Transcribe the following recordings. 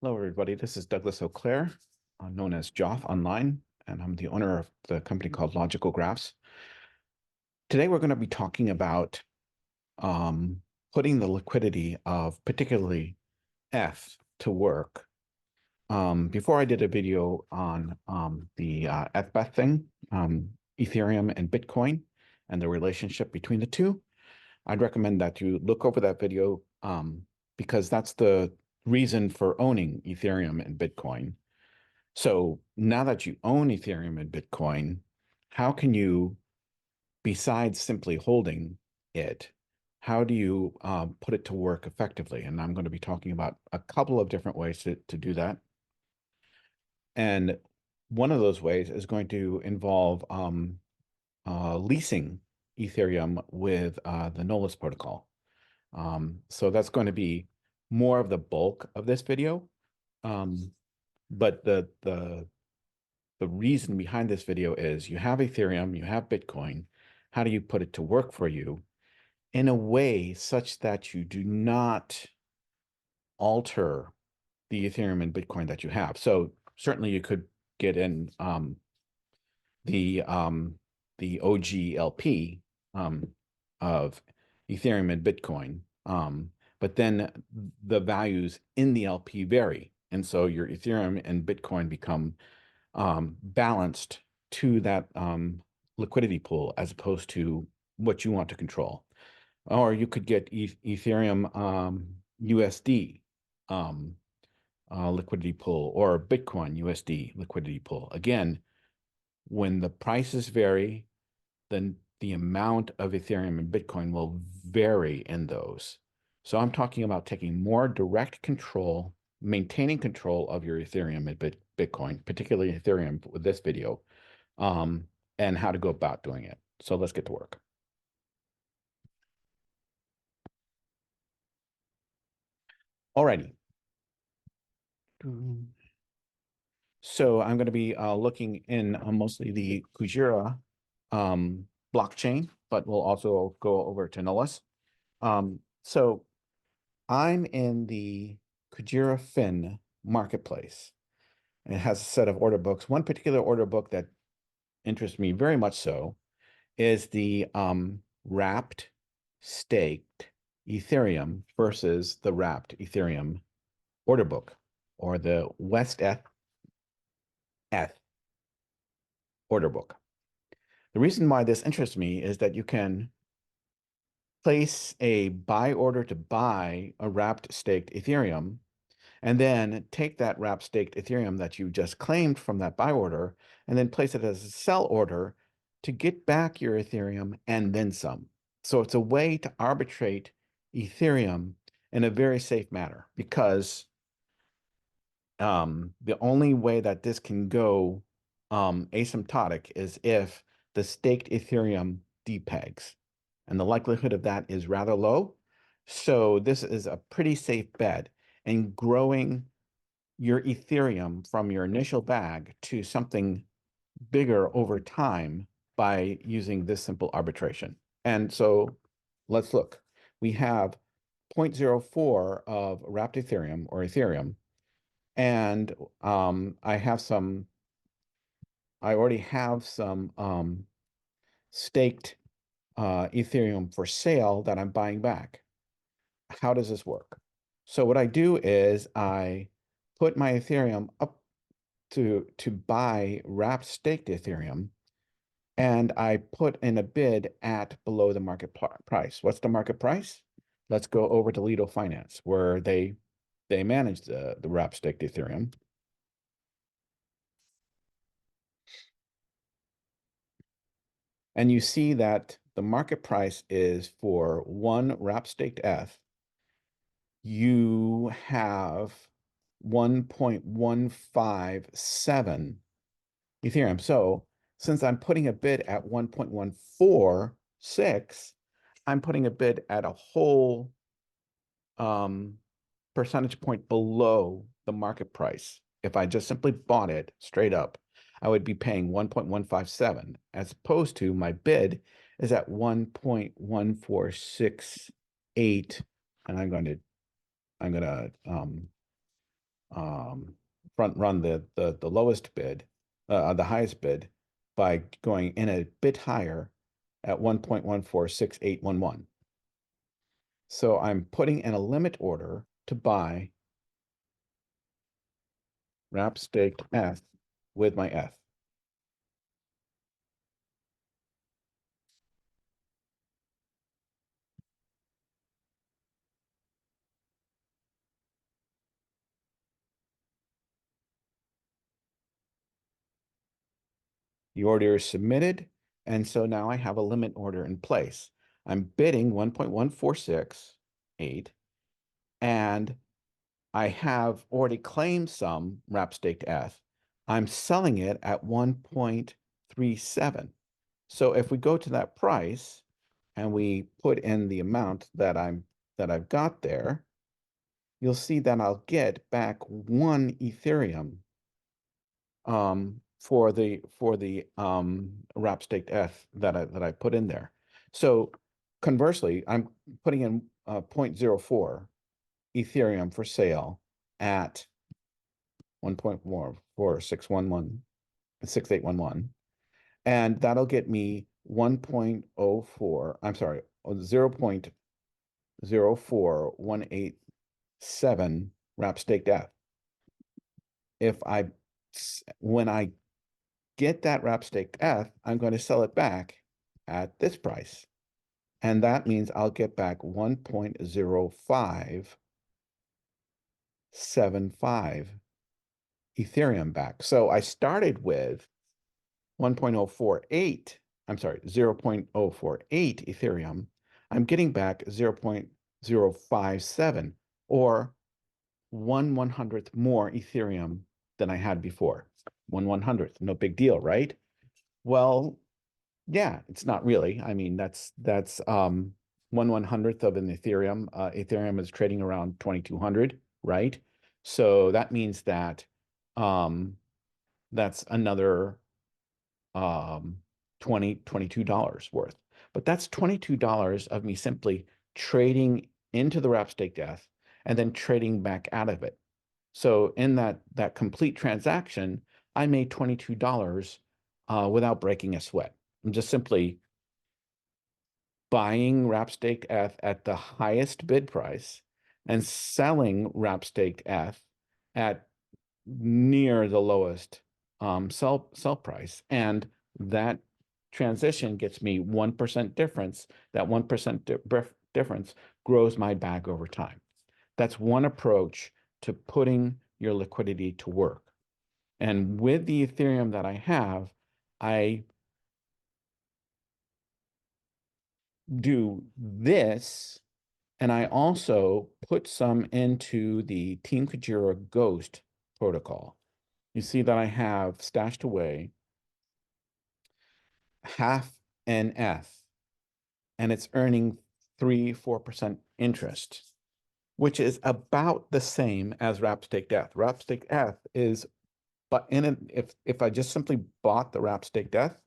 Hello, everybody. This is Douglas Auclair, known as Joff online, and I'm the owner of the company called Logical Graphs. Today, we're going to be talking about putting the liquidity of particularly ETH to work. Before I did a video on the ETH thing, Ethereum and Bitcoin, and the relationship between the two, I'd recommend that you look over that video because that's the reason for owning Ethereum and Bitcoin. So now that you own Ethereum and Bitcoin, how can you, besides simply holding it, how do you put it to work effectively? And I'm going to be talking about a couple of different ways to do that. And one of those ways is going to involve leasing Ethereum with the Nolus protocol. So that's going to be more of the bulk of this video. But the reason behind this video is you have Ethereum, you have Bitcoin. How do you put it to work for you in a way such that you do not alter the Ethereum and Bitcoin that you have? So certainly you could get in the OG LP of Ethereum and Bitcoin, but then the values in the LP vary. And so your Ethereum and Bitcoin become balanced to that liquidity pool as opposed to what you want to control. Or you could get Ethereum USD liquidity pool or Bitcoin USD liquidity pool. Again, when the prices vary, then the amount of Ethereum and Bitcoin will vary in those. So I'm talking about taking more direct control, maintaining control of your Ethereum and Bitcoin, particularly Ethereum with this video, and how to go about doing it. So let's get to work. Alrighty. So I'm going to be looking in mostly the Kujira blockchain, but we'll also go over to Nolus. So I'm in the Kujira Fin marketplace. And it has a set of order books. One particular order book that interests me very much so is the wrapped staked Ethereum versus the wrapped Ethereum order book, or the wstETH order book. The reason why this interests me is that you can place a buy order to buy a wrapped staked Ethereum, and then take that wrapped staked Ethereum that you just claimed from that buy order, and then place it as a sell order to get back your Ethereum and then some. So it's a way to arbitrate Ethereum in a very safe manner, because the only way that this can go asymptotic is if the staked Ethereum depegs, and the likelihood of that is rather low. So this is a pretty safe bet, and growing your Ethereum from your initial bag to something bigger over time by using this simple arbitration. And so let's look. We have 0.04 of wrapped Ethereum or Ethereum, and I already have some staked Ethereum for sale that I'm buying back. How does this work? So what I do is I put my Ethereum up to buy wrapped staked Ethereum, and I put in a bid at below the market price. What's the market price? Let's go over to Lido Finance, where they manage the wrapped staked Ethereum. And you see that the market price is for one wrapped staked ETH, you have 1.157 Ethereum. So since I'm putting a bid at 1.146, I'm putting a bid at a whole percentage point below the market price. If I just simply bought it straight up, I would be paying 1.157, as opposed to my bid is at 1.1468, and I'm gonna front run the lowest bid, the highest bid by going in a bit higher at 1.146811. So I'm putting in a limit order to buy wrap staked ETH with my ETH. The order is submitted, and so now I have a limit order in place. I'm bidding 1.1468, and I have already claimed some wrap staked ETH. I'm selling it at 1.37. So if we go to that price and we put in the amount that I've got there, you'll see that I'll get back 1 Ethereum for the wrap staked ETH that I put in there. So conversely, I'm putting in 0.04 Ethereum for sale at 1.6811, and that'll get me 1.04, I'm sorry, 0.04187 wrap staked ETH. When I get that wrap staked ETH, I'm going to sell it back at this price. And that means I'll get back 1.0575 Ethereum back. So I started with 1.048, I'm sorry, 0.048 Ethereum. I'm getting back 0.057, or 1/100th more Ethereum than I had before. 1/100th, no big deal, right? Well, yeah, it's not really. I mean, that's 1/100th of an Ethereum. Ethereum is trading around 2,200, right? So that means that that's another $22 worth. But that's $22 of me simply trading into the wrap stake ETH and then trading back out of it. So in that complete transaction, I made $22 without breaking a sweat. I'm just simply buying wrap staked ETH at the highest bid price and selling wrap staked ETH at near the lowest sell price. And that transition gets me 1% difference. That 1% difference grows my bag over time. That's one approach to putting your liquidity to work. And with the Ethereum that I have, I do this, and I also put some into the Team Kujira Ghost protocol. You see that I have stashed away half an ETH, and it's earning 3-4% interest, which is about the same as wrap staked ETH. Wrap staked ETH is, but in it, if I just simply bought the wrap staked ETH,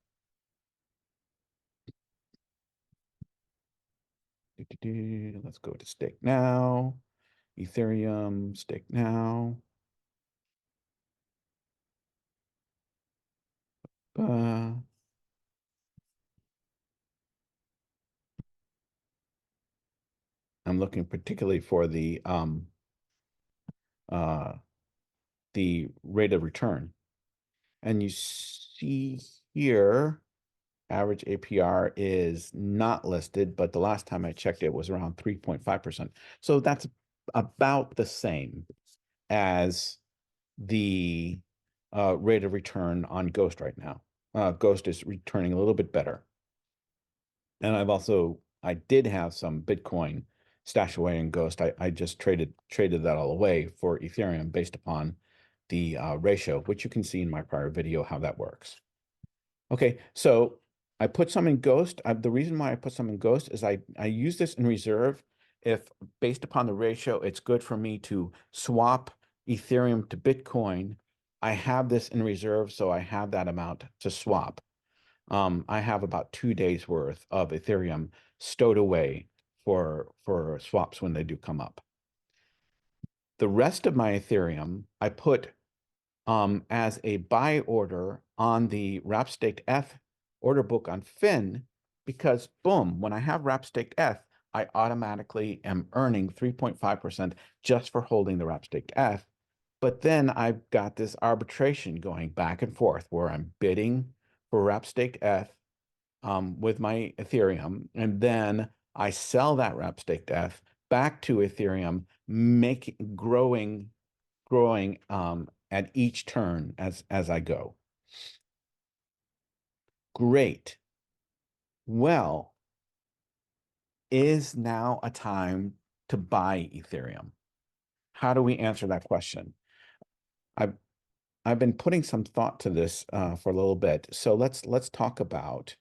let's go to stake now, Ethereum stake now. I'm looking particularly for the rate of return. And you see here, average APR is not listed, but the last time I checked, it was around 3.5%. So that's about the same as the rate of return on Ghost right now. Ghost is returning a little bit better. And I did have some Bitcoin stashed away in Ghost. I just traded that all away for Ethereum based upon the ratio, which you can see in my prior video how that works. Okay, so I put some in Ghost. The reason why I put some in Ghost is I use this in reserve. If based upon the ratio, it's good for me to swap Ethereum to Bitcoin. I have this in reserve, so I have that amount to swap. I have about 2 days worth of Ethereum stowed away for swaps when they do come up. The rest of my Ethereum, I put as a buy order on the wrap-staked ETH order book on Fin, because boom, when I have wrap-staked ETH, I automatically am earning 3.5% just for holding the wrap-staked ETH. But then I've got this arbitration going back and forth where I'm bidding for wrap-staked ETH with my Ethereum, and then I sell that wrap-staked ETH back to Ethereum, growing at each turn as I go. Great. Well, is now a time to buy Ethereum? How do we answer that question? I've been putting some thought to this for a little bit. So let's talk about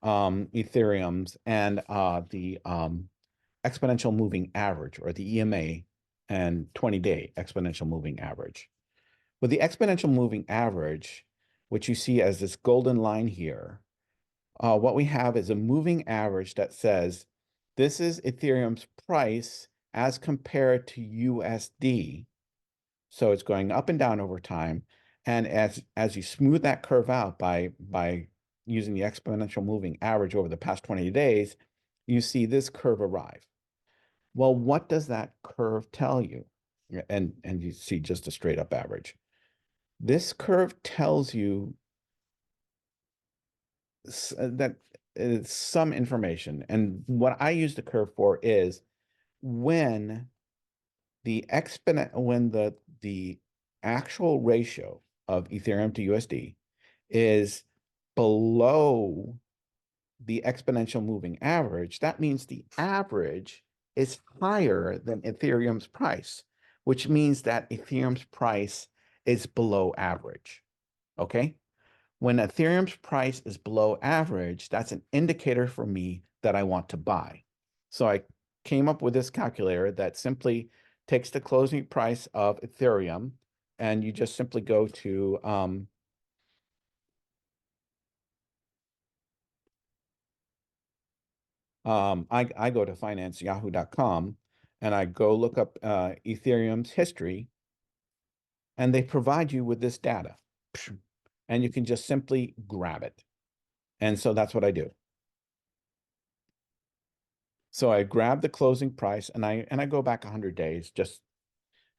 Ethereum's and the exponential moving average, or the EMA, and 20-day exponential moving average. With the exponential moving average, which you see as this golden line here, what we have is a moving average that says this is Ethereum's price as compared to USD. So it's going up and down over time. And as you smooth that curve out by using the exponential moving average over the past 20 days, you see this curve arrive. Well, what does that curve tell you? And you see just a straight up average. This curve tells you that it's some information. And what I use the curve for is when the actual ratio of Ethereum to USD is below the exponential moving average, that means the average is higher than Ethereum's price, which means that Ethereum's price is below average. Okay? When Ethereum's price is below average, that's an indicator for me that I want to buy. So I came up with this calculator that simply takes the closing price of Ethereum, and you just simply go to I go to financeyahoo.com and I go look up Ethereum's history, and they provide you with this data, and you can just simply grab it. And so that's what I do. So I grab the closing price and I go back 100 days just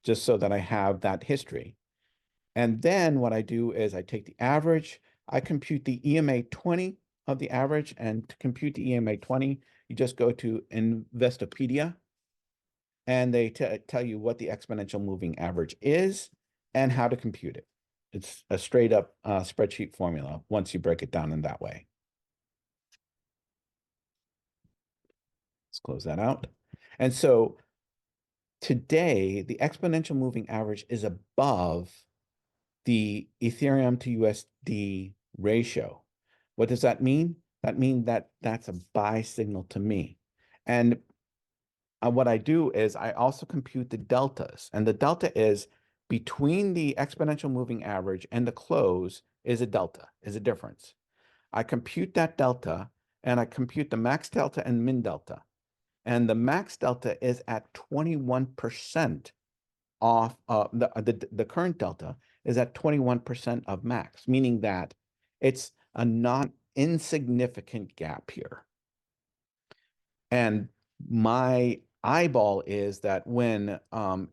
so that I have that history. And then what I do is I take the average, I compute the EMA 20 of the average, and to compute the EMA 20, you just go to Investopedia, and they tell you what the exponential moving average is and how to compute it. It's a straight up spreadsheet formula once you break it down in that way. Let's close that out. And so today, the exponential moving average is above the Ethereum to USD ratio. What does that mean? That means that that's a buy signal to me. And what I do is I also compute the deltas. And the delta is between the exponential moving average and the close is a delta, is a difference. I compute that delta, and I compute the max delta and min delta. And the max delta is at 21% off the current delta is at 21% of max, meaning that it's a not insignificant gap here. And my eyeball is that when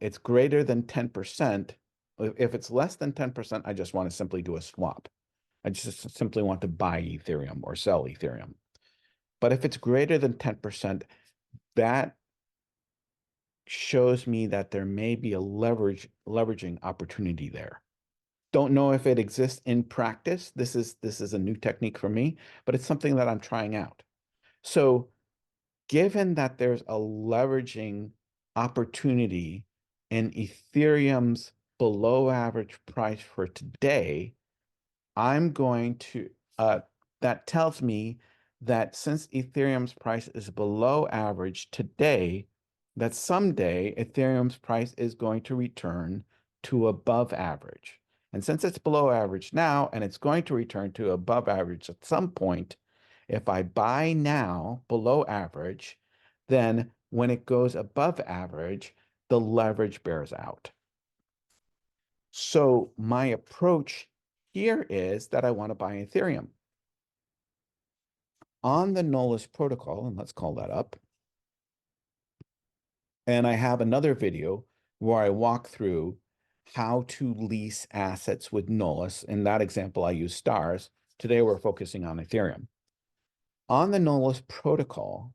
it's greater than 10%, if it's less than 10%, I just want to simply do a swap. I just simply want to buy Ethereum or sell Ethereum. But if it's greater than 10%, that shows me that there may be a leveraging opportunity there. Don't know if it exists in practice. This is a new technique for me, but it's something that I'm trying out. So given that there's a leveraging opportunity in Ethereum's below average price for today, I'm going to, that tells me that since Ethereum's price is below average today, that someday Ethereum's price is going to return to above average. And since it's below average now, and it's going to return to above average at some point, if I buy now below average, then when it goes above average, the leverage bears out. So my approach here is that I want to buy Ethereum. On the Nolus protocol, and let's call that up. And I have another video where I walk through how to lease assets with Nolus. In that example, I use stars. Today, we're focusing on Ethereum. On the Nolus protocol,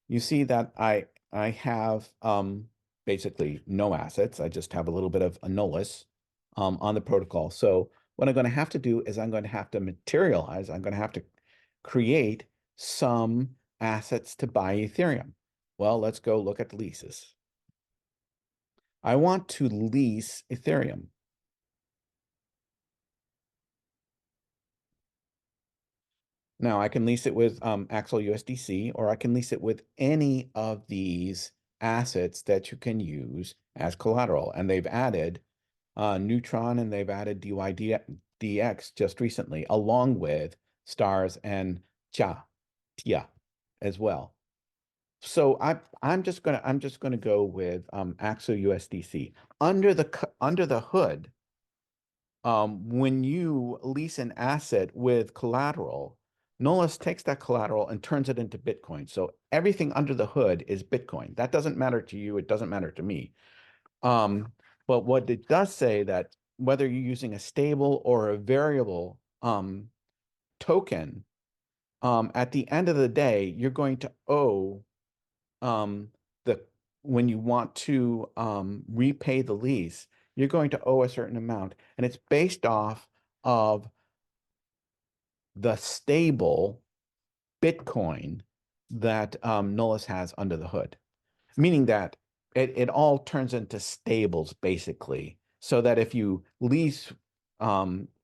you see that I have basically no assets. I just have a little bit of a Nolus on the protocol. So what I'm going to have to do is I'm going to have to materialize. I'm going to have to create some assets to buy Ethereum. Well, let's go look at the leases. I want to lease Ethereum. Now I can lease it with Axel USDC, or I can lease it with any of these assets that you can use as collateral. And they've added Neutron and they've added DYDX just recently, along with stars and Tia as well. So I'm just gonna go with Axel USDC. Under the hood, when you lease an asset with collateral, Nolus takes that collateral and turns it into Bitcoin. So everything under the hood is Bitcoin. That doesn't matter to you. It doesn't matter to me. But what it does say that whether you're using a stable or a variable token, at the end of the day, you're going to owe when you want to repay the lease, you're going to owe a certain amount, and it's based off of the stable Bitcoin that Nolus has under the hood, meaning that it all turns into stables basically, so that if you lease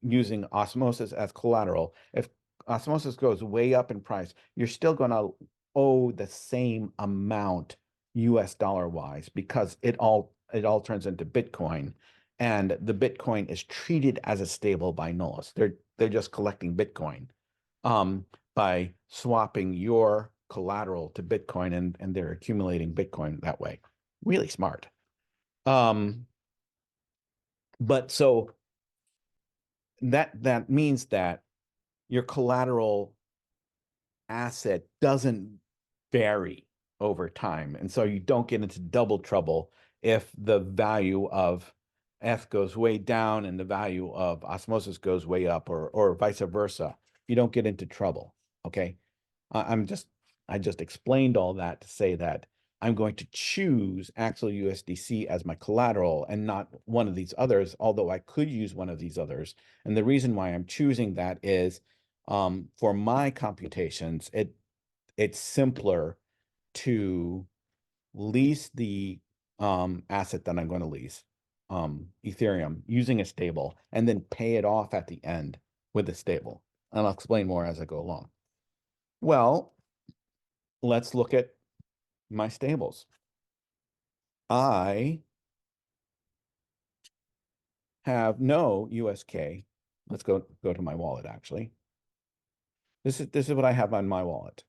using Osmosis as collateral, if Osmosis goes way up in price, you're still going to owe the same amount US dollar wise, because it all turns into Bitcoin, and the Bitcoin is treated as a stable by Nolus. They're just collecting Bitcoin by swapping your collateral to Bitcoin, and they're accumulating Bitcoin that way. Really smart. But so that means that your collateral asset doesn't vary over time. And so you don't get into double trouble if the value of ETH goes way down and the value of Osmosis goes way up, or vice versa. You don't get into trouble. Okay. I just explained all that to say that I'm going to choose Axel USDC as my collateral and not one of these others, although I could use one of these others. And the reason why I'm choosing that is for my computations, it's simpler to lease the asset that I'm going to lease, Ethereum, using a stable, and then pay it off at the end with a stable. And I'll explain more as I go along. Well, let's look at my stables. I have no USK. Let's go to my wallet, actually. This is what I have on my wallet.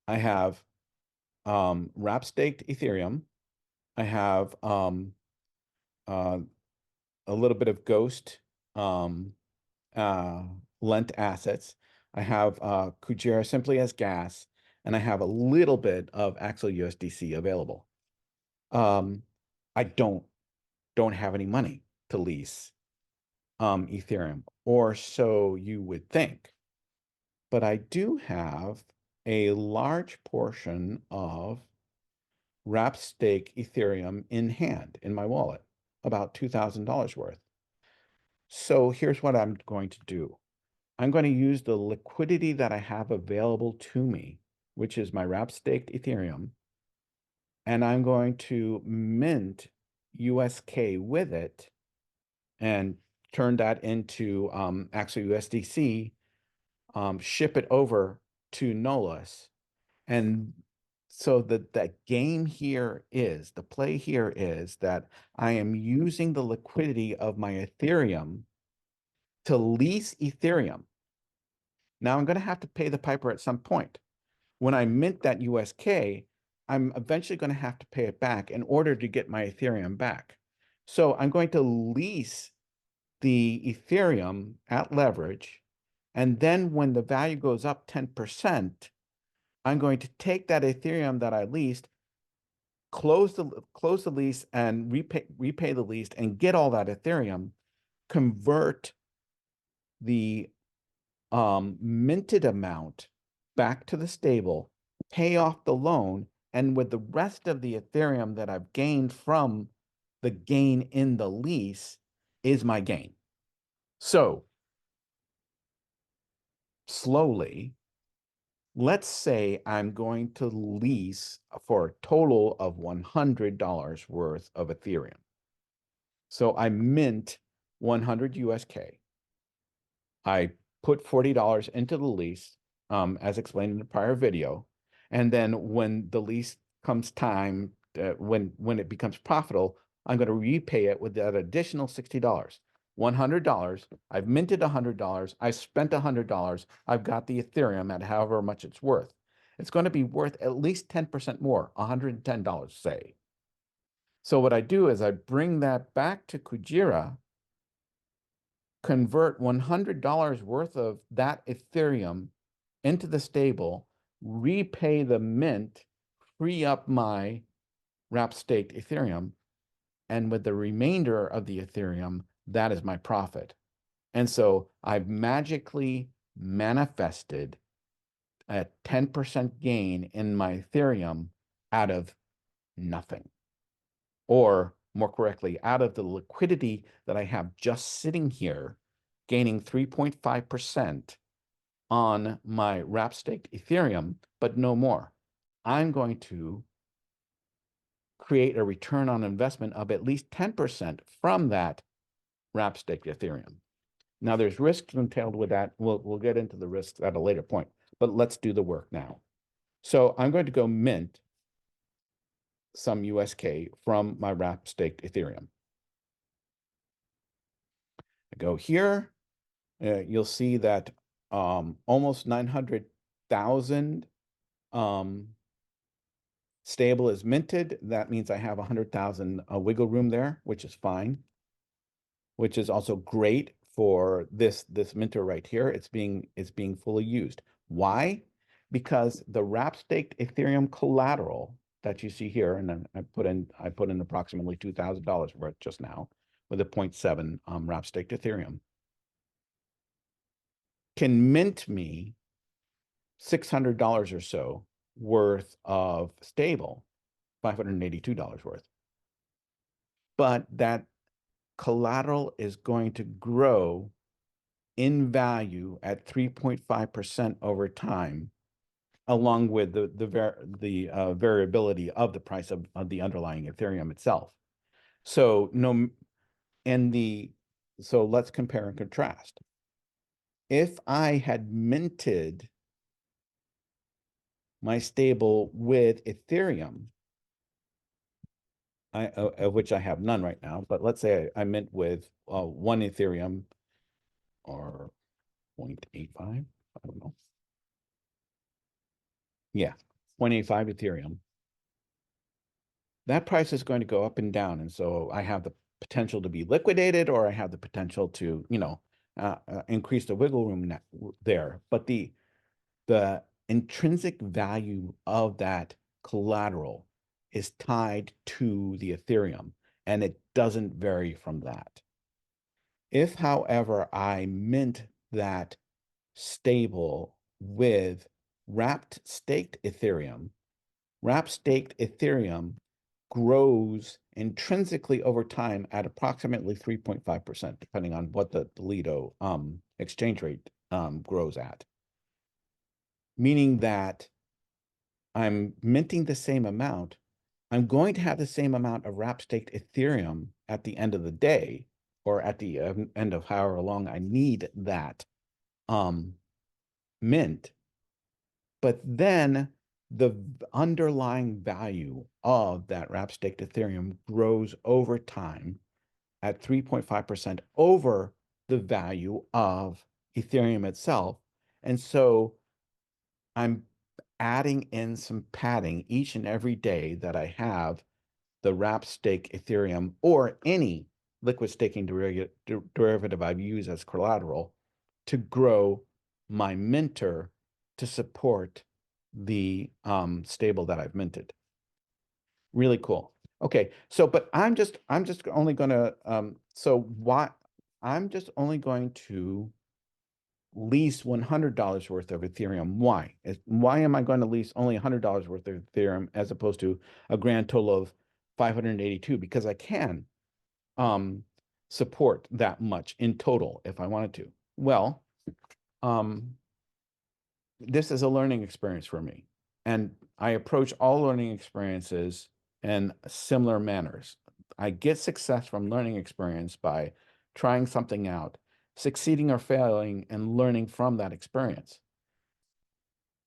I have wrap staked Ethereum. I have a little bit of Ghost lent assets. I have Kujira simply as gas, and I have a little bit of Axel USDC available. I don't have any money to lease Ethereum, or so you would think. But I do have a large portion of wrap stake Ethereum in hand in my wallet, about $2,000 worth. So here's what I'm going to do. I'm going to use the liquidity that I have available to me, which is my wrap staked Ethereum, and I'm going to mint USK with it and turn that into Axel USDC, ship it over to Nolus. And so the game here is, the play here is that I am using the liquidity of my Ethereum to lease Ethereum. Now I'm going to have to pay the piper at some point. When I mint that USK, I'm eventually going to have to pay it back in order to get my Ethereum back. So I'm going to lease the Ethereum at leverage. And then when the value goes up 10%, I'm going to take that Ethereum that I leased, close the lease and repay the lease and get all that Ethereum, convert the minted amount back to the stable, pay off the loan, and with the rest of the Ethereum that I've gained from the gain in the lease is my gain. So slowly, let's say I'm going to lease for a total of $100 worth of Ethereum. So I mint 100 USK. I put $40 into the lease, as explained in the prior video. And then when the lease comes time, when it becomes profitable, I'm going to repay it with that additional $60. $100. I've minted $100. I spent $100. I've got the Ethereum at however much it's worth. It's going to be worth at least 10% more, $110, say. So what I do is I bring that back to Kujira, convert $100 worth of that Ethereum into the stable, repay the mint, free up my wrap staked Ethereum, and with the remainder of the Ethereum, that is my profit. And so I've magically manifested a 10% gain in my Ethereum out of nothing. Or more correctly, out of the liquidity that I have just sitting here, gaining 3.5% on my wrap staked Ethereum, but no more. I'm going to create a return on investment of at least 10% from that wrap staked Ethereum. Now there's risks entailed with that. We'll get into the risks at a later point, but let's do the work now. So I'm going to go mint some USK from my wrap staked Ethereum. I go here, you'll see that almost 900,000 stable is minted. That means I have 100,000 wiggle room there, which is fine, which is also great for this minter right here. It's being fully used. Why? Because the wrap staked Ethereum collateral that you see here, and then I put in approximately $2,000 worth just now with a 0.7 wrap staked Ethereum, can mint me $600 or so worth of stable, $582 worth. But that collateral is going to grow in value at 3.5% over time, along with the variability of the price of the underlying Ethereum itself. So so let's compare and contrast. If I had minted my stable with Ethereum, of which I have none right now, but let's say I mint with 1 Ethereum or 0.85, I don't know. Yeah, 0.85 Ethereum. That price is going to go up and down. And so I have the potential to be liquidated, or I have the potential to, increase the wiggle room there. But the intrinsic value of that collateral is tied to the Ethereum, and it doesn't vary from that. If, however, I mint that stable with wrapped staked Ethereum, wrapped staked Ethereum grows intrinsically over time at approximately 3.5%, depending on what the Lido exchange rate grows at. Meaning that I'm minting the same amount. I'm going to have the same amount of wrap staked Ethereum at the end of the day, or at the end of however long I need that mint. But then the underlying value of that wrap staked Ethereum grows over time at 3.5% over the value of Ethereum itself. And so I'm adding in some padding each and every day that I have the wrap stake Ethereum or any liquid staking derivative I've used as collateral to grow my minter to support the stable that I've minted. Really cool. Okay, so but I'm just only gonna I'm just only going to lease $100 worth of Ethereum. Why? Why am I going to lease only $100 worth of Ethereum as opposed to a grand total of 582? Because I can support that much in total if I wanted to. Well, this is a learning experience for me. And I approach all learning experiences in similar manners. I get success from learning experience by trying something out, succeeding or failing, and learning from that experience.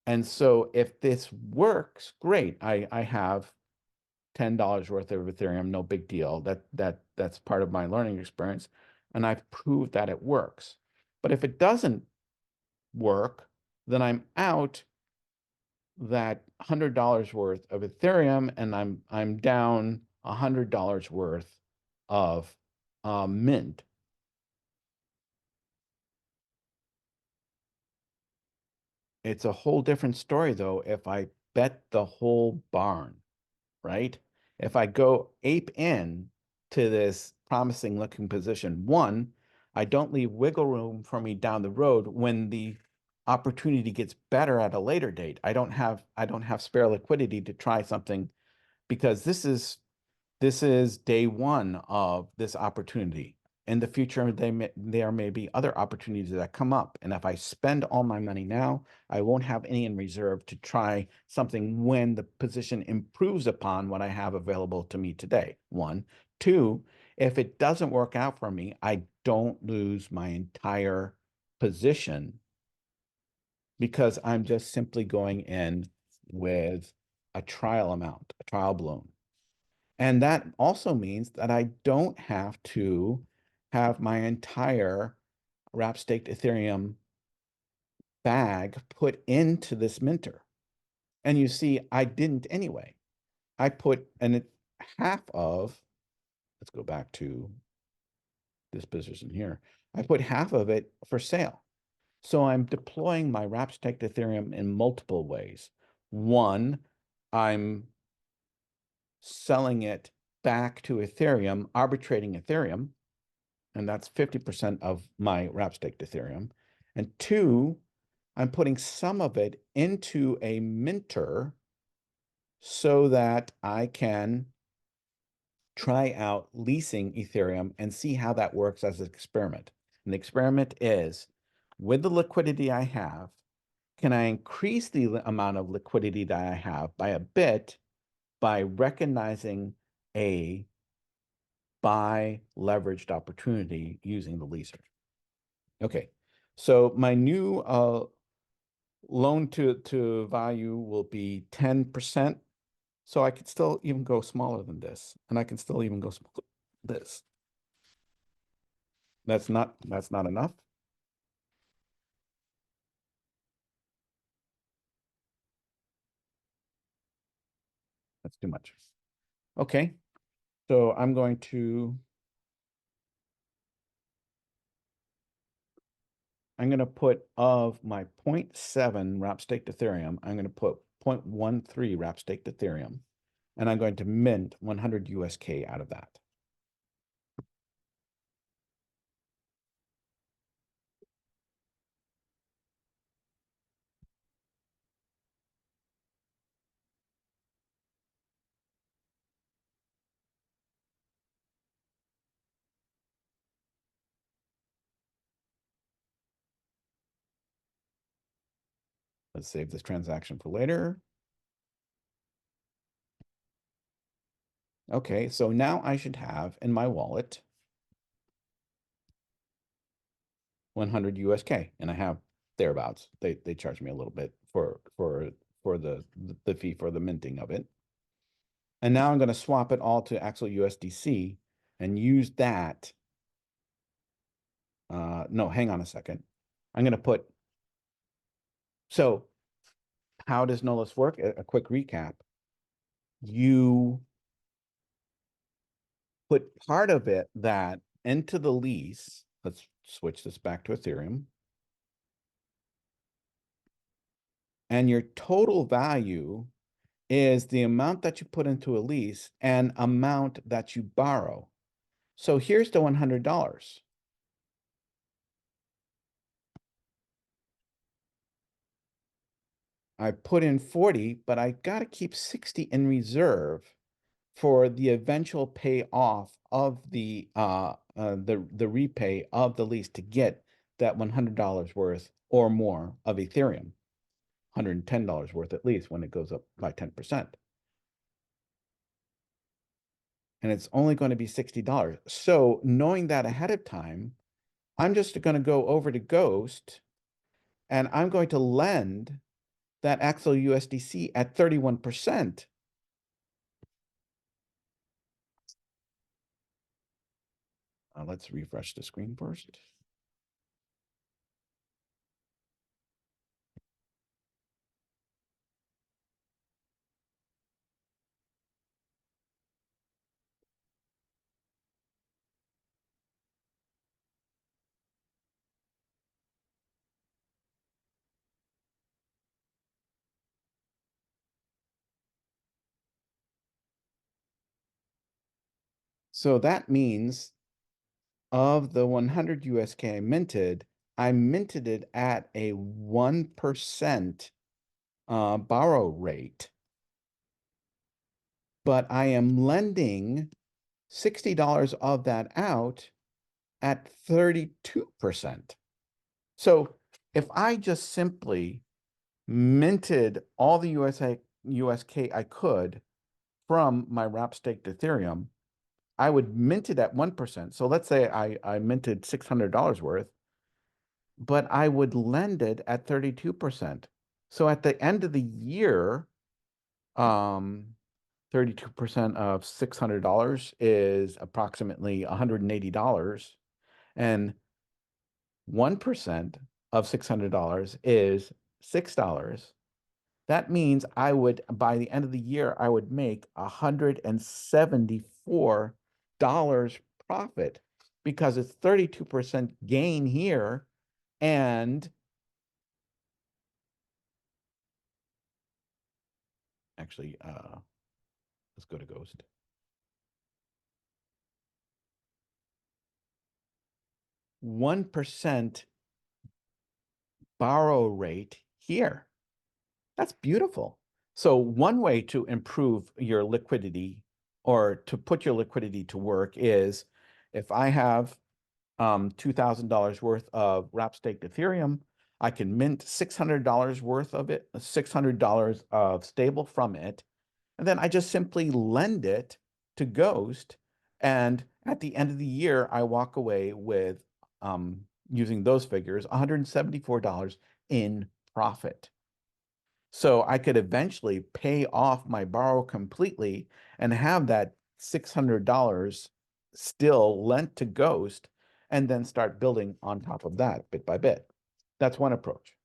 And so if this works, great. I have $10 worth of Ethereum, no big deal. That's part of my learning experience. And I've proved that it works. But if it doesn't work, then I'm out that $100 worth of Ethereum and I'm down $100 worth of mint. It's a whole different story though if I bet the whole barn, right? If I go ape in to this promising looking position, one, I don't leave wiggle room for me down the road when the opportunity gets better at a later date. I don't have spare liquidity to try something because this is day one of this opportunity. In the future, there may be other opportunities that come up. And if I spend all my money now, I won't have any in reserve to try something when the position improves upon what I have available to me today. One. Two, if it doesn't work out for me, I don't lose my entire position because I'm just simply going in with a trial amount, a trial balloon. And that also means that I don't have to have my entire wrap staked Ethereum bag put into this minter. And you see, I didn't anyway. I put half of, let's go back to this position here. I put half of it for sale. So I'm deploying my wrap staked Ethereum in multiple ways. One, I'm selling it back to Ethereum, arbitrating Ethereum, and that's 50% of my wrap staked Ethereum. And two, I'm putting some of it into a minter so that I can try out leasing Ethereum and see how that works as an experiment. And the experiment is, with the liquidity I have, can I increase the amount of liquidity that I have by a bit by recognizing a buy leveraged opportunity using the leaser? Okay, so my new loan to value will be 10%. So I could still even go smaller than this, and I can still even go smaller than this. That's not enough. That's too much. Okay, so I'm going to put of my 0.7 wrap staked Ethereum, I'm going to put 0.13 wrap staked Ethereum, and I'm going to mint 100 USK out of that. Let's save this transaction for later. Okay, so now I should have in my wallet 100 USK, and I have thereabouts. They charge me a little bit for the fee for the minting of it. And now I'm going to swap it all to actual USDC and use that. No, hang on a second. I'm going to put, so how does Nolus work? A quick recap. You put part of it that into the lease. Let's switch this back to Ethereum. And your total value is the amount that you put into a lease and amount that you borrow. So here's the $100. I put in 40, but I got to keep 60 in reserve for the eventual payoff of the repay of the lease to get that $100 worth or more of Ethereum, $110 worth at least when it goes up by 10%. And it's only going to be $60. So knowing that ahead of time, I'm just going to go over to Ghost and I'm going to lend that Axel USDC at 31%. Let's refresh the screen first. So that means of the 100 USK I minted it at a 1% borrow rate, but I am lending $60 of that out at 32%. So if I just simply minted all the USK I could from my wrap staked Ethereum, I would mint it at 1%. So let's say I minted $600 worth, but I would lend it at 32%. So at the end of the year, 32% of $600 is approximately $180. And 1% of $600 is $6. That means I would, by the end of the year, I would make $174 profit because it's 32% gain here. And actually, let's go to Ghost. 1% borrow rate here. That's beautiful. So one way to improve your liquidity or to put your liquidity to work is if I have $2,000 worth of wrap staked Ethereum, I can mint $600 worth of it, $600 of stable from it, and then I just simply lend it to Ghost. And at the end of the year, I walk away with, using those figures, $174 in profit. So I could eventually pay off my borrow completely and have that $600 still lent to Ghost and then start building on top of that bit by bit. That's one approach.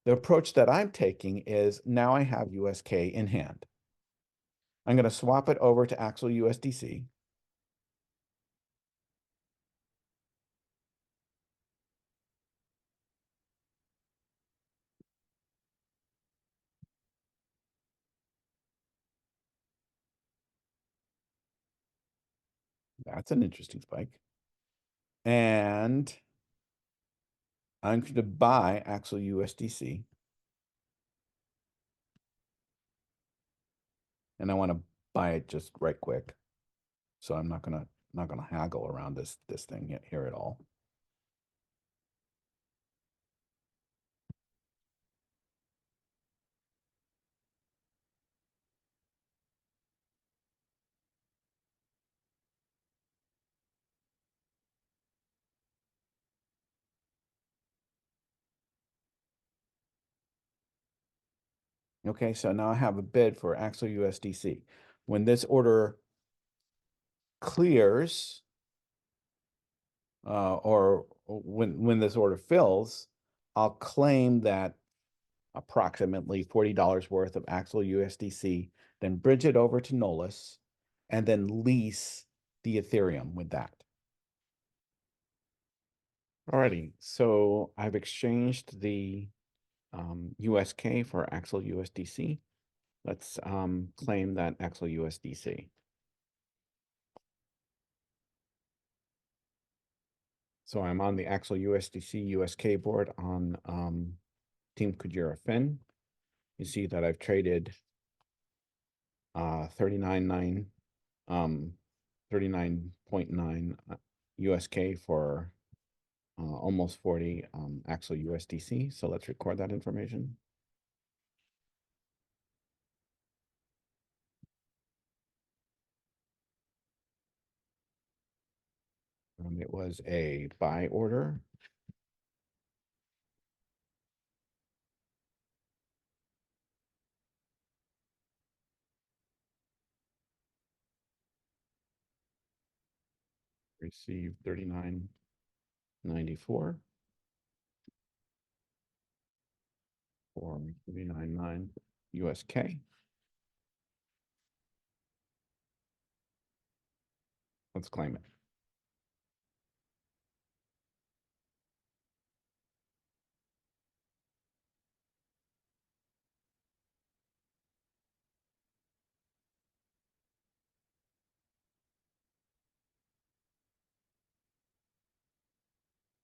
The approach that I'm taking is now I have USK in hand. I'm going to swap it over to Axel USDC. That's an interesting spike. And I'm going to buy Axel USDC. And I want to buy it just right quick. So I'm not gonna haggle around this thing here at all. Okay, so now I have a bid for Axel USDC. When this order clears, or when this order fills, I'll claim that approximately $40 worth of Axel USDC, then bridge it over to Nolus, and then lease the Ethereum with that. Alrighty, so I've exchanged the USK for Axel USDC. Let's claim that Axel USDC. So I'm on the Axel USDC USK board on Team Kujira Fin. You see that I've traded 39.9 USK for almost 40 Axel USDC. So let's record that information. It was a buy order. Received 39.94 for 39.9 USK. Let's claim it.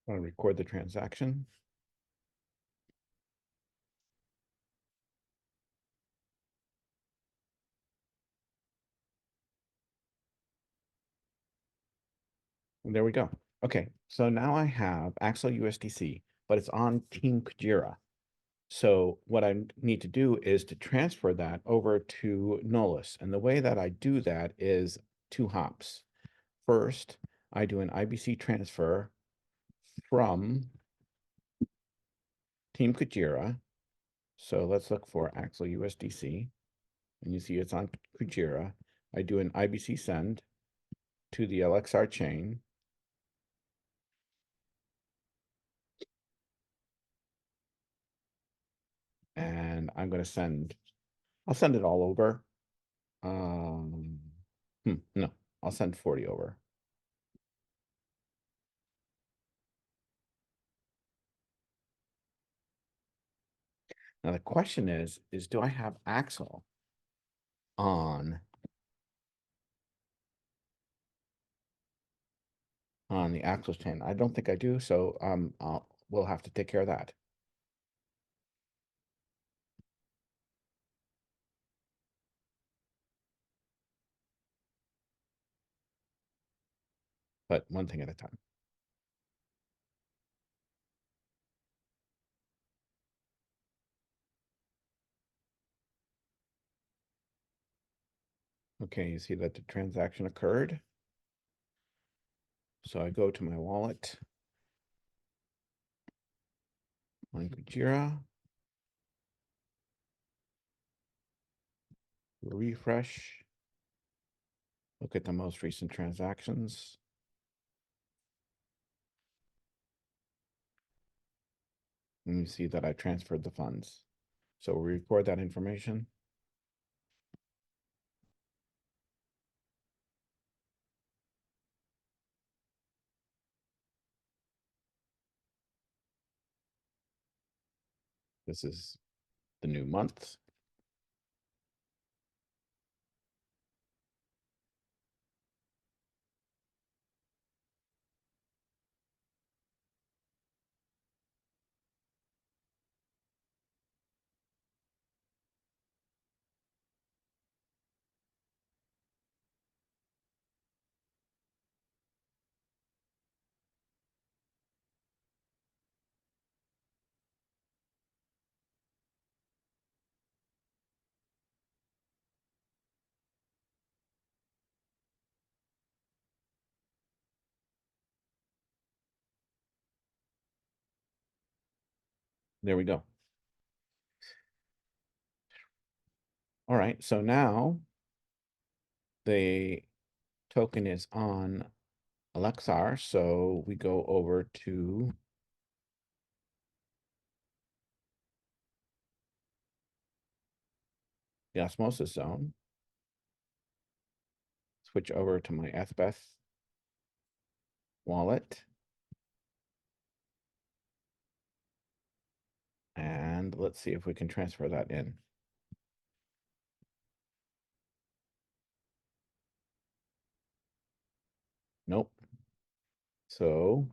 I'll record the transaction. And there we go. Okay, so now I have Axel USDC, but it's on Team Kujira. So what I need to do is to transfer that over to Nolus. And the way that I do that is 2 hops. First, I do an IBC transfer from Team Kujira. So let's look for Axel USDC. And you see it's on Kujira. I do an IBC send to the LXR chain. And I'm going to send, I'll send it all over. No, I'll send 40 over. Now the question is do I have Axel on the Axel chain? I don't think I do, so we'll have to take care of that. But one thing at a time. Okay, you see that the transaction occurred. So I go to my wallet on Kujira, refresh, look at the most recent transactions. And you see that I transferred the funds. So we record that information. This is the new month. There we go. All right, so now the token is on LXR, so we go over to the osmosis zone. Switch over to my ETH wallet. And let's see if we can transfer that in. Nope. So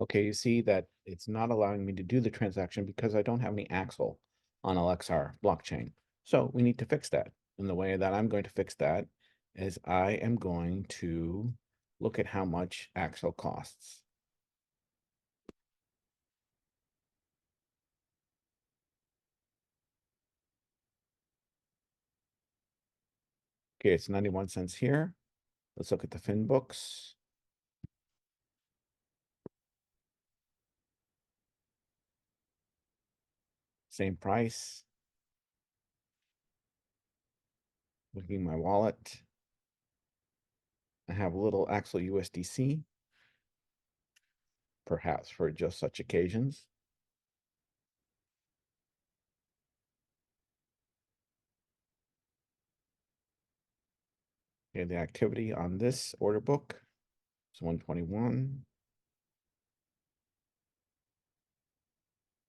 okay, you see that it's not allowing me to do the transaction because I don't have any Axel on LXR blockchain. So we need to fix that. And the way that I'm going to fix that is I am going to look at how much Axel costs. Okay, it's 91 cents here. Let's look at the fin books. Same price. Looking at my wallet. I have a little Axel USDC, perhaps for just such occasions. Okay, the activity on this order book is 121.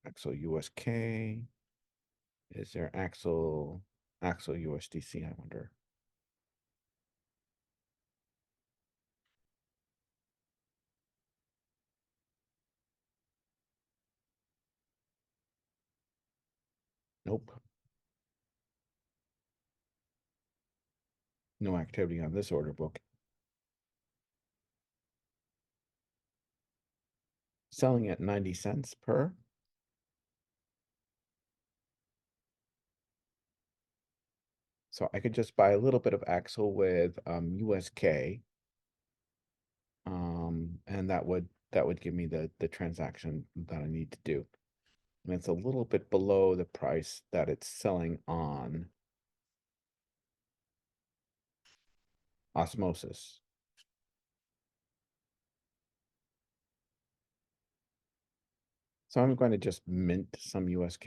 Axel USK. Is there Axel USDC, I wonder? Nope. No activity on this order book. Selling at 90 cents per. So I could just buy a little bit of Axel with USK. And that would give me the transaction that I need to do. And it's a little bit below the price that it's selling on osmosis. So I'm going to just mint some USK.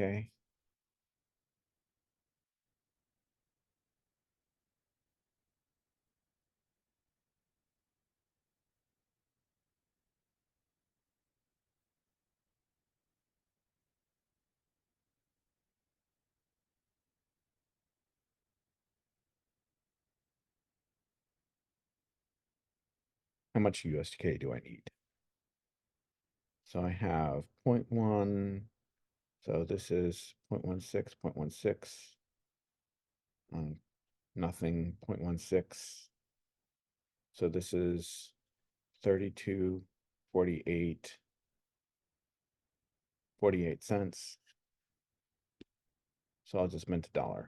How much USK do I need? So I have 0.1. So this is 0.16, 0.16. Nothing, 0.16. So this is 32, 48, 48 cents. So I'll just mint $1.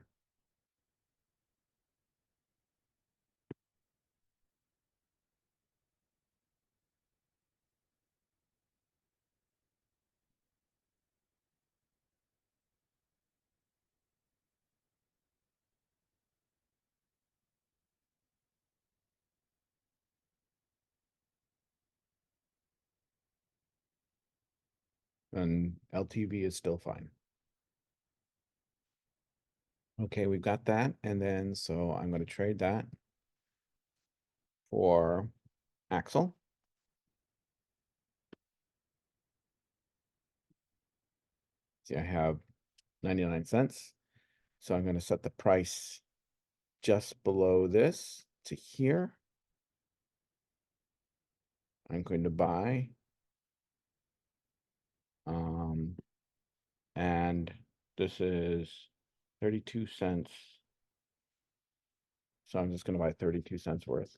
And LTV is still fine. Okay, we've got that. And then, so I'm going to trade that for Axel. See, I have 99 cents. So I'm going to set the price just below this to here. I'm going to buy. And This is 32 cents. So I'm just going to buy 32 cents worth.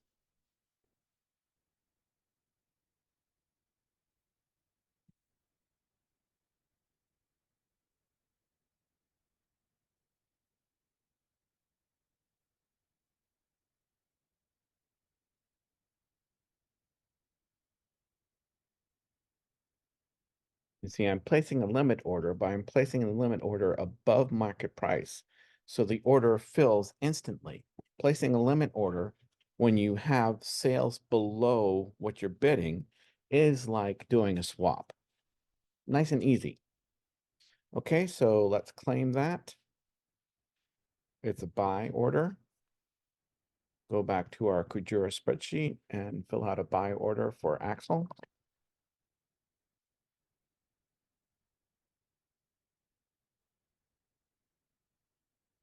You see, I'm placing a limit order, but I'm placing a limit order above market price. So the order fills instantly. Placing a limit order when you have sales below what you're bidding is like doing a swap. Nice and easy. Okay, so let's claim that. It's a buy order. Go back to our Kujira spreadsheet and fill out a buy order for Axel.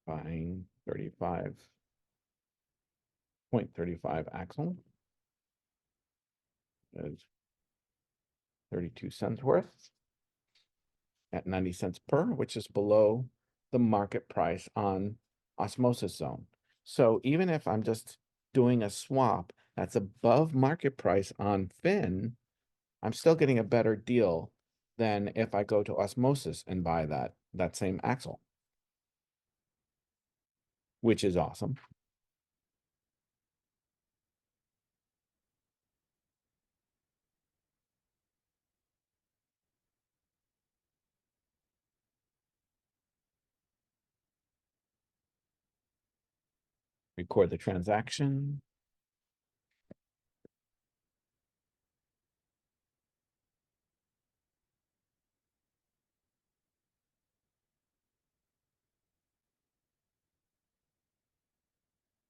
Buying 35.35 Axel is 32 cents worth at 90 cents per, which is below the market price on Osmosis Zone. So even if I'm just doing a swap that's above market price on Fin, I'm still getting a better deal than if I go to Osmosis and buy that same Axle, which is awesome. Record the transaction.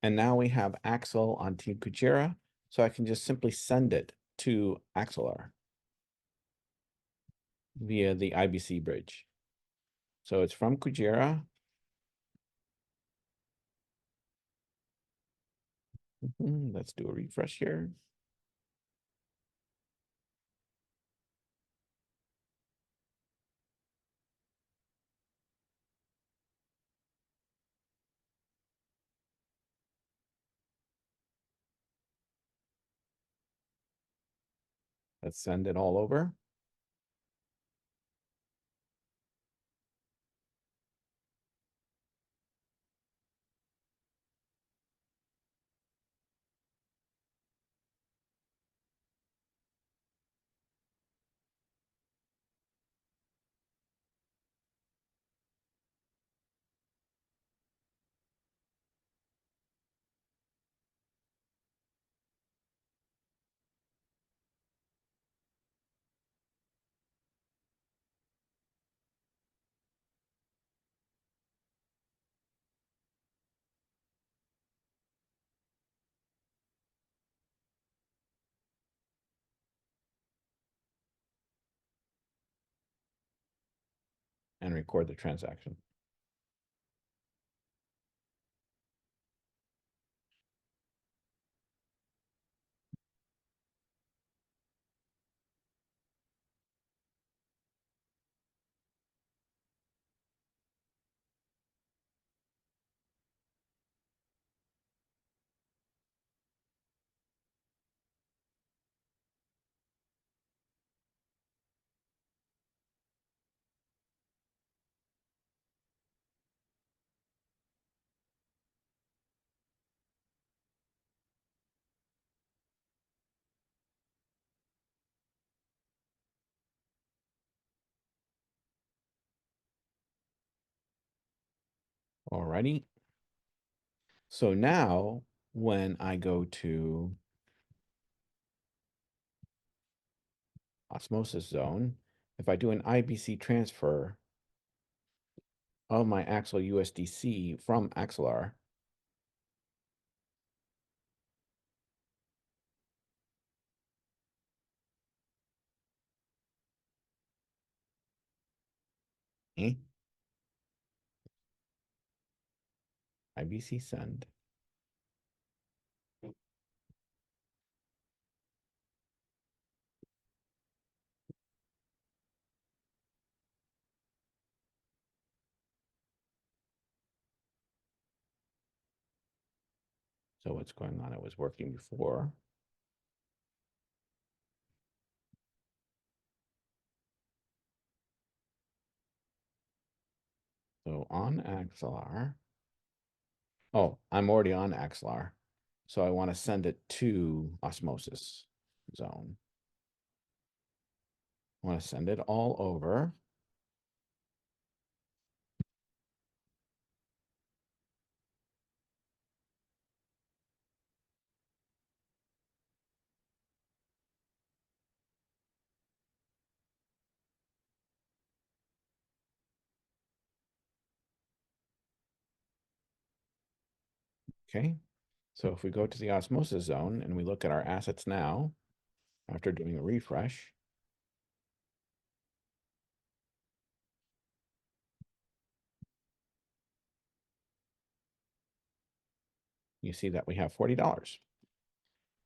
And now we have Axel on Team Kujira, so I can just simply send it to Axelar via the IBC bridge. So it's from Kujira. Let's do a refresh here. Let's send it all over. And record the transaction. Alrighty. So now when I go to Osmosis Zone, if I do an IBC transfer of my Axel USDC from Axelar, IBC send. So what's going on? It was working before. So on Axelar. Oh, I'm already on Axelar. So I want to send it to osmosis zone. I want to send it all over. Okay. So if we go to the osmosis zone and we look at our assets now, after doing a refresh, you see that we have $40.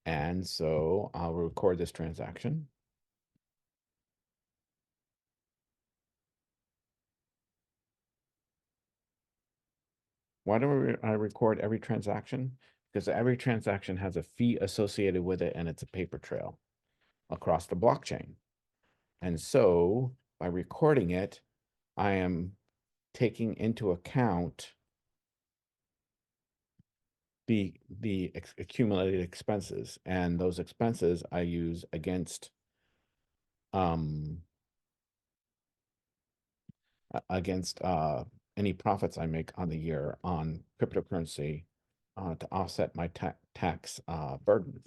And so I'll record this transaction. Why do I record every transaction? Because every transaction has a fee associated with it and it's a paper trail across the blockchain. And so by recording it, I am taking into account the accumulated expenses, and those expenses I use against any profits I make on the year on cryptocurrency to offset my tax burden.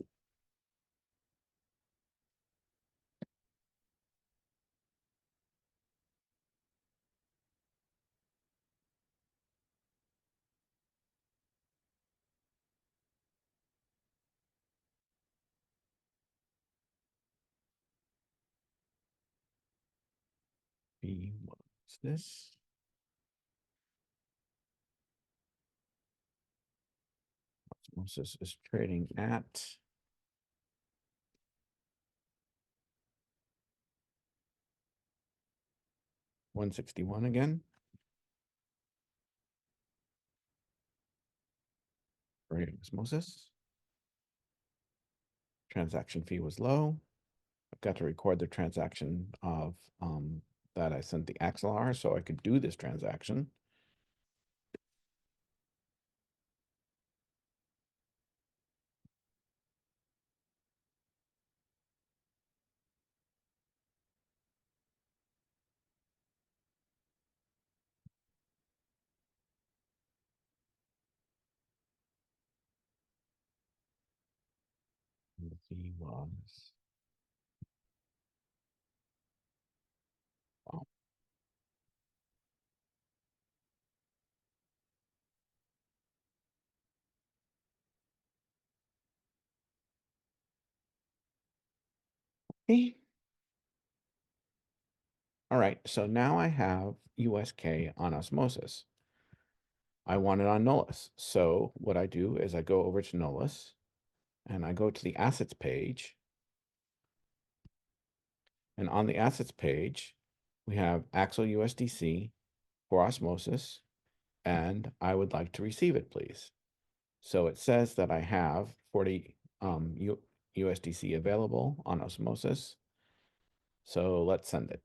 What's this? Osmosis is trading at 161 again. For osmosis. Transaction fee was low. I've got to record the transaction of that I sent the Axelar so I could do this transaction. He was, wow. Okay. All right, so now I have USK on osmosis. I want it on Nolus. So what I do is I go over to Nolus and I go to the assets page. And on the assets page, we have Axel USDC for osmosis, and I would like to receive it, please. So it says that I have 40 USDC available on osmosis. So let's send it.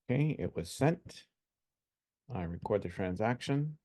Okay, it was sent. I record the transaction.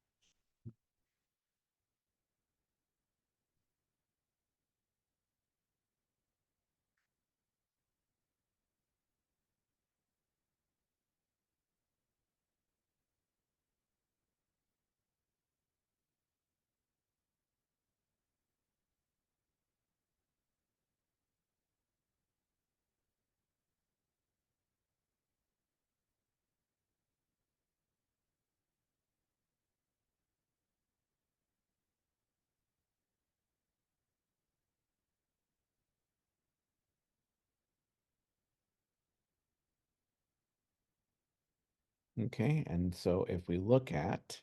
Okay, and so if we look at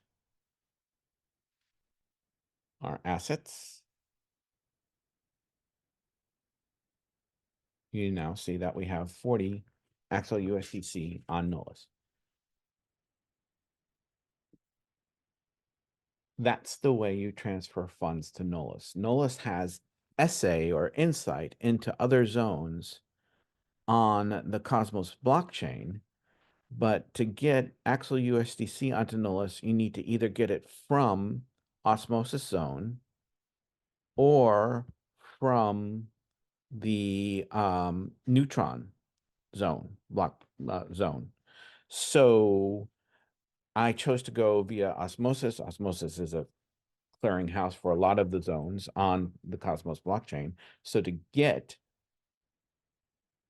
our assets. You now see that we have 40 Axel USDC on Nolus. That's the way you transfer funds to Nolus. Nolus has SA or insight into other zones on the Cosmos blockchain. But to get Axel USDC onto Nolus, you need to either get it from Osmosis Zone or from the neutron zone zone. So I chose to go via Osmosis. Osmosis is a clearinghouse for a lot of the zones on the Cosmos blockchain. So to get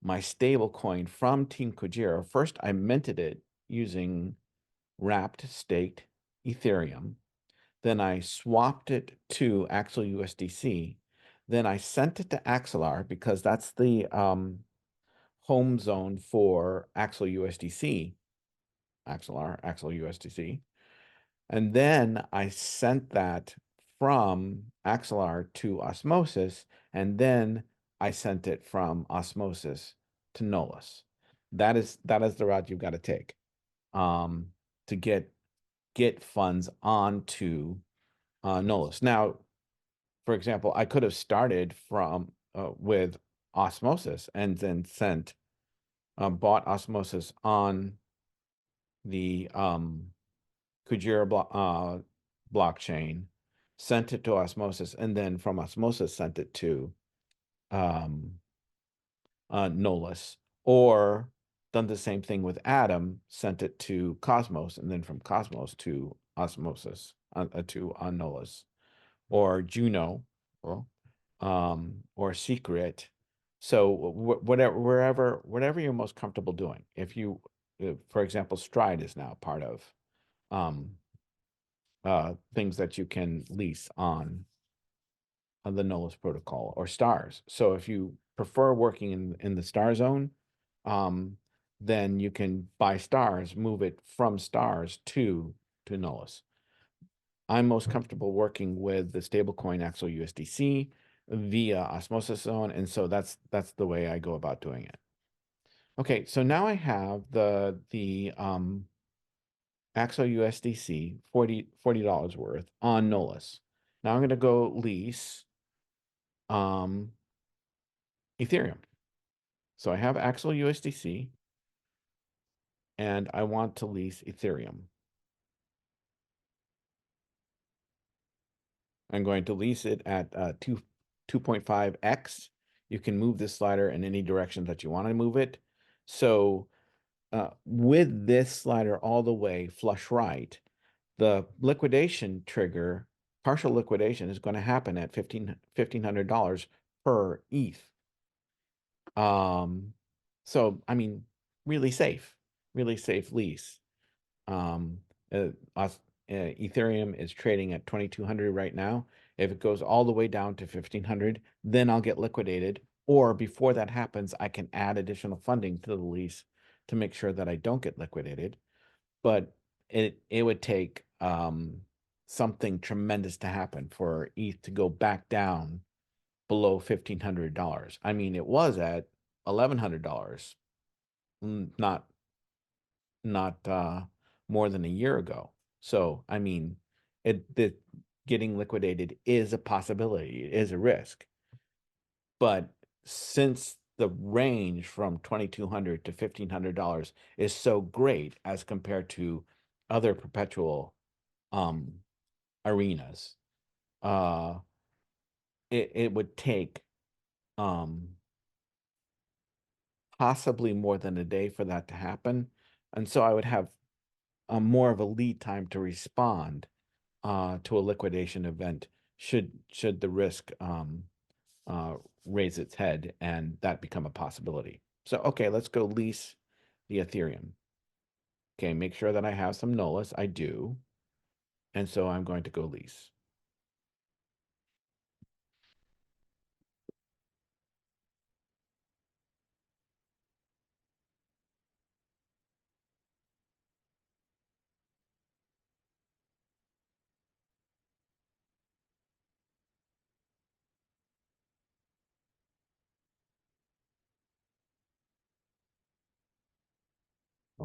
my stable coin from Team Kujira, first I minted it using wrapped staked Ethereum. Then I swapped it to Axel USDC. Then I sent it to Axelar because that's the home zone for Axel USDC. Axelar, Axel USDC. And then I sent that from Axelar to Osmosis, and then I sent it from Osmosis to Nolus. That is the route you've got to take to get funds onto Nolus. Now, for example, I could have started from with Osmosis and then bought Osmosis on the Kujira blockchain, sent it to Osmosis, and then from Osmosis sent it to Nolus, or done the same thing with Atom, sent it to Cosmos, and then from Cosmos to Osmosis to Nolus, or Juno, or Secret. So whatever you're most comfortable doing. If you, for example, Stride is now part of things that you can lease on the Nolus protocol, or stars. So if you prefer working in the star zone, then you can buy stars, move it from stars to Nolus. I'm most comfortable working with the stablecoin Axel USDC via Osmosis Zone, and so that's the way I go about doing it. Okay, so now I have the Axel USDC $40 worth on Nolus. Now I'm going to go lease Ethereum. So I have Axel USDC and I want to lease Ethereum. I'm going to lease it at 2.5x. You can move this slider in any direction that you want to move it. So with this slider all the way flush right, the liquidation trigger, partial liquidation, is going to happen at $1,500 per ETH. So I mean, really safe lease. Ethereum is trading at 2,200 right now. If it goes all the way down to 1,500, then I'll get liquidated. Or before that happens, I can add additional funding to the lease to make sure that I don't get liquidated. But it would take something tremendous to happen for ETH to go back down below $1,500. I mean, it was at $1,100, not more than a year ago. So, I mean, getting liquidated is a possibility, it is a risk. But since the range from $2,200 to $1,500 is so great as compared to other perpetual arenas, it would take possibly more than a day for that to happen. And so I would have more of a lead time to respond to a liquidation event should the risk raise its head and that become a possibility. So, okay, let's go lease the Ethereum. Okay, make sure that I have some Nolus. I do. And so I'm going to go lease.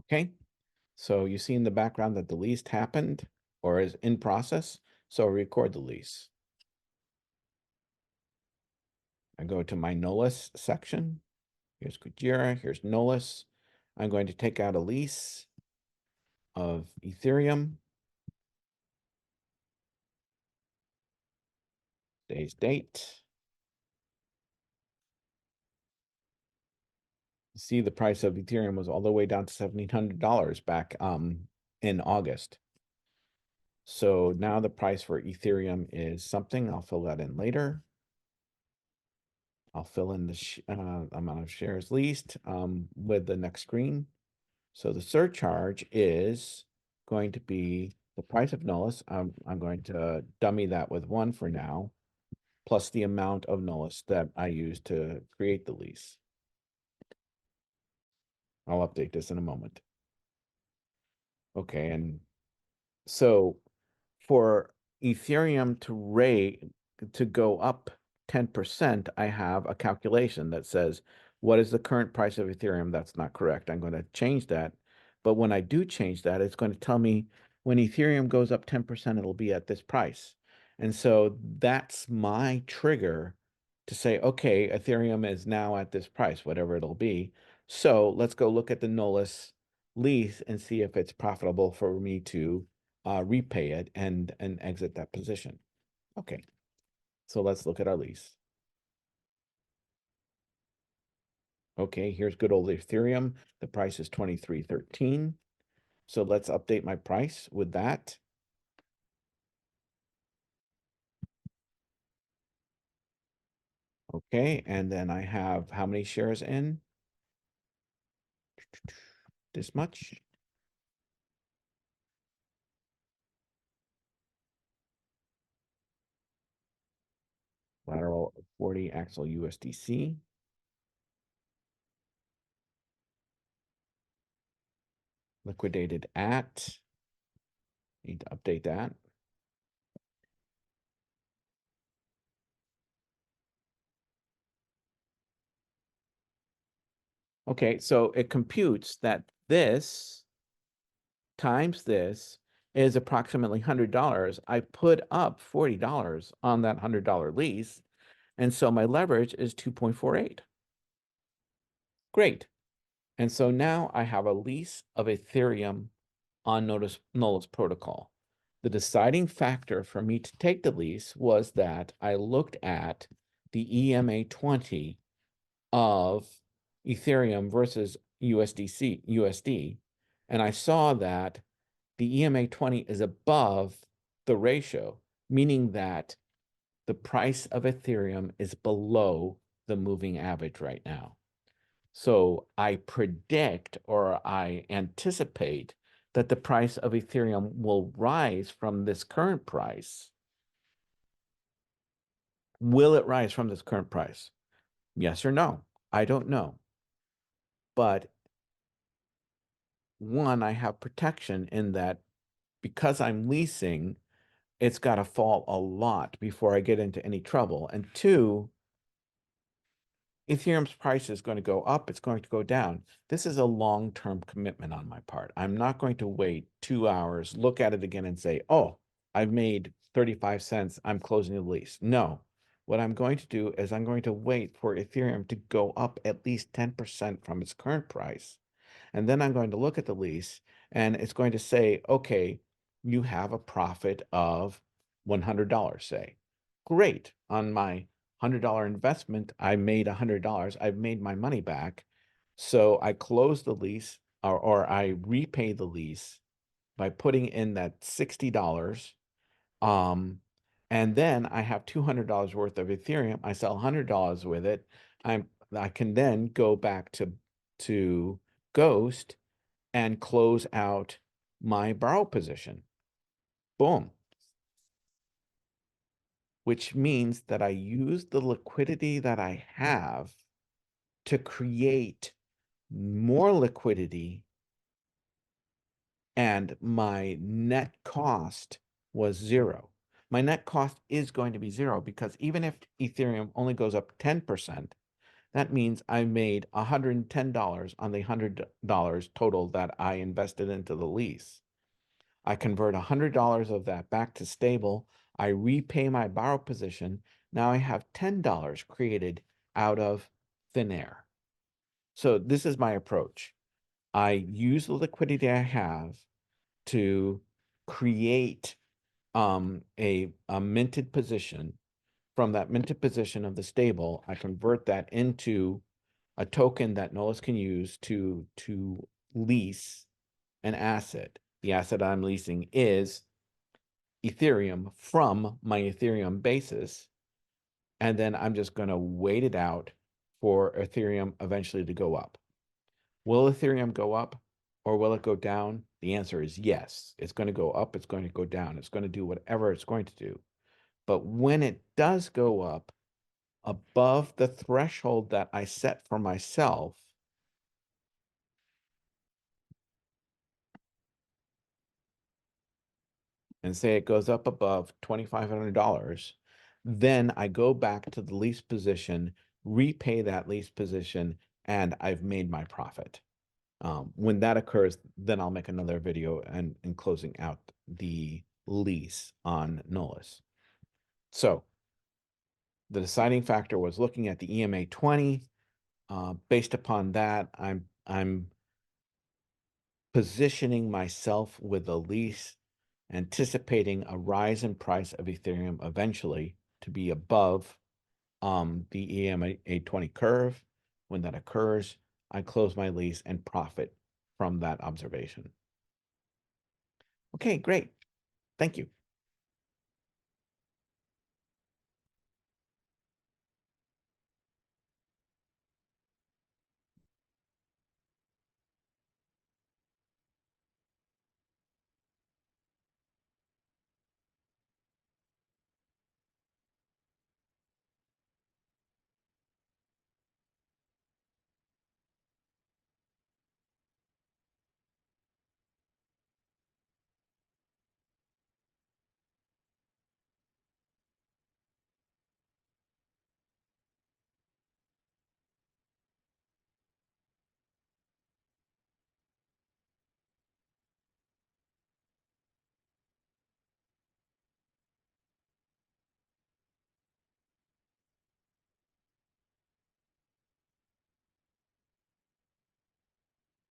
Okay, so you see in the background that the lease happened or is in process, so record the lease. I go to my Nolus section. Here's Kujira, here's Nolus. I'm going to take out a lease of Ethereum. Today's date. See, the price of Ethereum was all the way down to $1,700 back in August. So now the price for Ethereum is something. I'll fill that in later. I'll fill in the amount of shares leased with the next screen. So the surcharge is going to be the price of Nolus. I'm going to dummy that with 1 for now, plus the amount of Nolus that I used to create the lease. I'll update this in a moment. Okay, and so for Ethereum to go up 10%, I have a calculation that says, what is the current price of Ethereum? That's not correct. I'm going to change that. But when I do change that, it's going to tell me when Ethereum goes up 10%, it'll be at this price. And so that's my trigger to say, okay, Ethereum is now at this price, whatever it'll be. So let's go look at the Nolus lease and see if it's profitable for me to repay it and exit that position. Okay, so let's look at our lease. Okay, here's good old Ethereum. The price is 23.13. So let's update my price with that. Okay, and then I have how many shares in? This much. Lateral 40 Axel USDC. Liquidated at. Need to update that. Okay, so it computes that this times this is approximately $100. I put up $40 on that $100 lease, and so my leverage is 2.48. Great. And so now I have a lease of Ethereum on Nolus protocol. The deciding factor for me to take the lease was that I looked at the EMA 20 of Ethereum versus USD, and I saw that the EMA 20 is above the ratio, meaning that the price of Ethereum is below the moving average right now. So I predict or I anticipate that the price of Ethereum will rise from this current price. Will it rise from this current price? Yes or no? I don't know. But one, I have protection in that because I'm leasing, it's got to fall a lot before I get into any trouble. And two, Ethereum's price is going to go up, it's going to go down. This is a long-term commitment on my part. I'm not going to wait 2 hours, look at it again and say, oh, I've made 35 cents, I'm closing the lease. No, what I'm going to do is I'm going to wait for Ethereum to go up at least 10% from its current price. And then I'm going to look at the lease and it's going to say, okay, you have a profit of $100, say. Great. On my $100 investment, I made $100. I've made my money back. So I close the lease or I repay the lease by putting in that $60. And then I have $200 worth of Ethereum. I sell $100 with it. I can then go back to Ghost and close out my borrow position. Boom. Which means that I use the liquidity that I have to create more liquidity, and my net cost was 0. My net cost is going to be 0 because even if Ethereum only goes up 10%, that means I made $110 on the $100 total that I invested into the lease. I convert $100 of that back to stable. I repay my borrow position. Now I have $10 created out of thin air. So this is my approach. I use the liquidity I have to create a minted position. From that minted position of the stable, I convert that into a token that Nolus can use to lease an asset. The asset I'm leasing is Ethereum from my Ethereum basis. And then I'm just going to wait it out for Ethereum eventually to go up. Will Ethereum go up or will it go down? The answer is yes. It's going to go up. It's going to go down. It's going to do whatever it's going to do. But when it does go up above the threshold that I set for myself, and say it goes up above $2,500, then I go back to the lease position, repay that lease position, and I've made my profit. When that occurs, then I'll make another video and closing out the lease on Nolus. So the deciding factor was looking at the EMA 20. Based upon that, I'm positioning myself with a lease, anticipating a rise in price of Ethereum eventually to be above the EMA 20 curve. When that occurs, I close my lease and profit from that observation. Okay, great. Thank you.